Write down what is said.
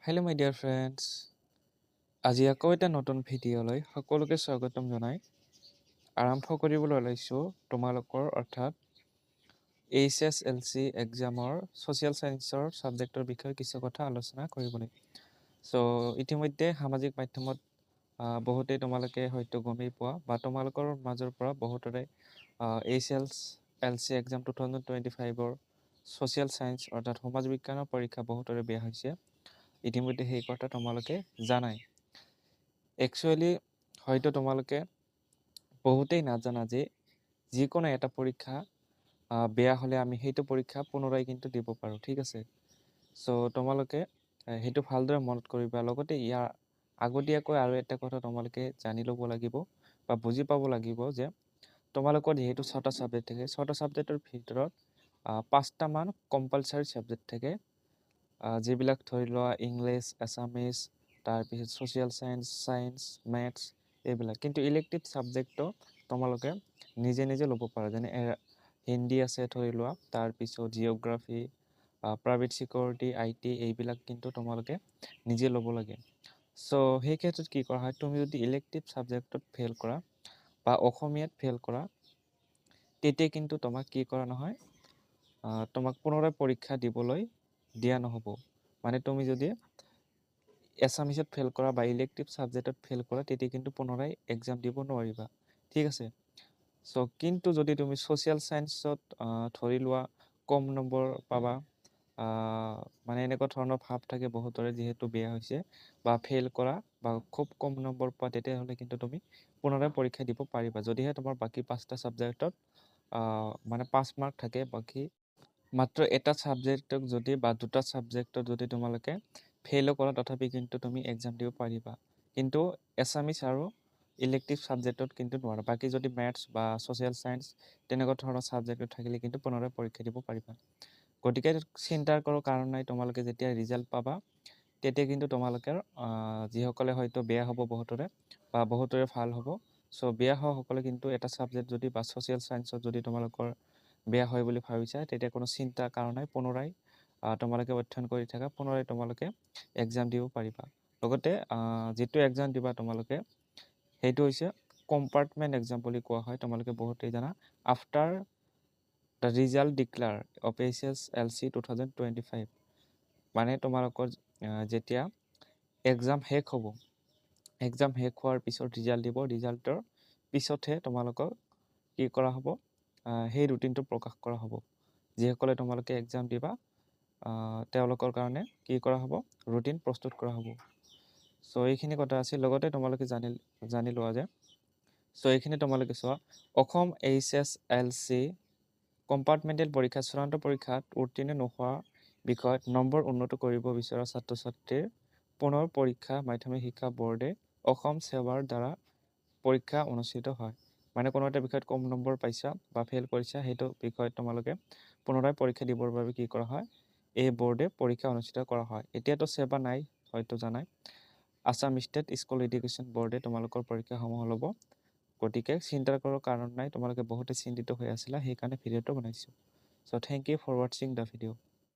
Hello' মাই dear friends, আজি আকৌ এটা নতুন ভিডিঅ'লৈ সকলোকে স্বাগতম জনাই আৰম্ভ কৰিবলৈ ওলাইছোঁ তোমালোকৰ অৰ্থাৎ HSLC এক্সামৰ ছ'চিয়েল ছায়েন্সৰ ছাবজেক্টৰ বিষয়ে কিছু কথা আলোচনা কৰিবলৈ। ইতিমধ্যে সামাজিক মাধ্যমত বহুতেই তোমালোকে হয়তো গমেই পোৱা বা তোমালোকৰ মাজৰ পৰা বহুতৰে HSLC এক্সাম 2025ৰ ছ'চিয়েল ছায়েন্স অৰ্থাৎ সমাজ বিজ্ঞানৰ পৰীক্ষা বহুতৰে বেয়া হৈছে। ইতিমধ্যে সেই কথা তোমালোকে জানাই। একচুৱেলি হয়তো তোমালোকে বহুতেই নাজানা যে যিকোনো এটা পৰীক্ষা বেয়া হ'লে আমি সেইটো পৰীক্ষা পুনৰাই কিন্তু দিব পাৰোঁ, ঠিক আছে। তোমালোকে সেইটো ভালদৰে মনত কৰিবা। লগতে ইয়াৰ আগতীয়াকৈ আৰু এটা কথা তোমালোকে জানি ল'ব লাগিব বা বুজি পাব লাগিব যে তোমালোকৰ যিহেতু 6টা ছাবজেক্ট থাকে, 6টা ছাবজেক্টৰ ভিতৰত 5টামান কম্পালচাৰী ছাবজেক্ট থাকে, যিবিলাক ধৰি লোৱা ইংলিছ, আছামিজ, তাৰপিছত ছ'চিয়েল ছায়েন্স, মেথছ এইবিলাক। কিন্তু ইলেক্টিভ ছাবজেক্টটো তোমালোকে নিজে নিজে ল'ব পাৰা, যেনে হিন্দী আছে ধৰি লোৱা, তাৰপিছত জিঅ'গ্ৰাফী, প্ৰাইভেট ছিকিউৰিটি, IT এইবিলাক কিন্তু তোমালোকে নিজে ল'ব লাগে। সেই ক্ষেত্ৰত কি কৰা হয়, তুমি যদি ইলেক্টিভ ছাবজেক্টত ফেইল কৰা বা অসমীয়াত ফেইল কৰা, তেতিয়া কিন্তু তোমাক কি কৰা নহয়, তোমাক পুনৰাই পৰীক্ষা দিবলৈ দিয়া নহ'ব। মানে তুমি যদি এছামিছত ফেইল কৰা বা ইলেক্টিভ ছাবজেক্টত ফেইল কৰা, তেতিয়া কিন্তু পুনৰাই এক্সাম দিব নোৱাৰিবা, ঠিক আছে। কিন্তু যদি তুমি ছ'চিয়েল ছায়েন্সত ধৰি লোৱা কম নম্বৰ পাবা, মানে এনেকুৱা ধৰণৰ ভাৱ থাকে বহুতৰে, যিহেতু বেয়া হৈছে বা ফেইল কৰা বা খুব কম নম্বৰ পোৱা, তেতিয়াহ'লে কিন্তু তুমি পুনৰাই পৰীক্ষা দিব পাৰিবা, যদিহে তোমাৰ বাকী 5টা ছাবজেক্টত মানে 5 মাৰ্ক থাকে। বাকী মাত্ৰ এটা ছাবজেক্টক যদি বা 2টা ছাবজেক্টত যদি তোমালোকে ফেইলো কৰা, তথাপি কিন্তু তুমি এক্সাম দিব পাৰিবা। কিন্তু এছামিজ আৰু ইলেক্টিভ ছাবজেক্টত কিন্তু নোৱাৰা। বাকী যদি মেথছ বা ছ'চিয়েল ছায়েন্স তেনেকুৱা ধৰণৰ ছাবজেক্টত থাকিলে কিন্তু পুনৰাই পৰীক্ষা দিব পাৰিবা। গতিকে চিন্তাৰ কোনো কাৰণ নাই। তোমালোকে যেতিয়া ৰিজাল্ট পাবা, তেতিয়া কিন্তু তোমালোকৰ যিসকলে হয়তো বেয়া হ'ব বহুতৰে বা বহুতৰে ভাল হ'ব। বেয়া হোৱাসকলে কিন্তু এটা ছাবজেক্ট যদি বা ছ'চিয়েল ছায়েন্সত যদি তোমালোকৰ বেয়া হয় বুলি ভাবিছা, তেতিয়া কোনো চিন্তাৰ কাৰণ নাই। পুনৰাই তোমালোকে অধ্যয়ন কৰি থাকা, পুনৰাই তোমালোকে এক্সাম দিব পাৰিবা। লগতে যিটো এক্সাম দিবা তোমালোকে, সেইটো হৈছে কম্পাৰ্টমেণ্ট এক্সাম বুলি কোৱা হয়। তোমালোকে বহুতেই জানা। After the result declare of HSLC 2025, মানে তোমালোকৰ যেতিয়া এক্সাম শেষ হ'ব, এক্সাম শেষ হোৱাৰ পিছত ৰিজাল্ট দিব, ৰিজাল্টৰ পিছতহে তোমালোকক কি কৰা হ'ব, সেই ৰুটিনটো প্ৰকাশ কৰা হ'ব। যিসকলে তোমালোকে এক্সাম দিবা, তেওঁলোকৰ কাৰণে কি কৰা হ'ব, ৰুটিন প্ৰস্তুত কৰা হ'ব। এইখিনি কথা আছিল। লগতে তোমালোকে জানি লোৱা যে এইখিনি তোমালোকে চোৱা, অসম HSLC কম্পাৰ্টমেণ্টেল পৰীক্ষা চূড়ান্ত পৰীক্ষাত উত্তীৰ্ণ নোহোৱা বিষয়ত নম্বৰ উন্নত কৰিব বিচৰা ছাত্ৰ ছাত্ৰীৰ পুনৰ পৰীক্ষা মাধ্যমিক শিক্ষা বোৰ্ডে অসম সেৱাৰ দ্বাৰা পৰীক্ষা অনুষ্ঠিত হয়। মানে কোনো এটা বিষয়ত কম নম্বৰ পাইছা বা ফেইল কৰিছা, সেইটো বিষয়ত তোমালোকে পুনৰাই পৰীক্ষা দিবৰ বাবে কি কৰা হয়, এই বোৰ্ডে পৰীক্ষা অনুষ্ঠিত কৰা হয়। এতিয়াতো সেৱা নাই, হয়তো জানাই। আছাম ষ্টেট স্কুল এডুকেশ্যন বোৰ্ডে তোমালোকৰ পৰীক্ষাসমূহ ল'ব। গতিকে চিন্তাৰ কোনো কাৰণ নাই। তোমালোকে বহুতে চিন্তিত হৈ আছিলা, সেইকাৰণে ভিডিঅ'টো বনাইছোঁ। থেংক ইউ ফৰ ৱাটছিং দ্য ভিডিঅ'।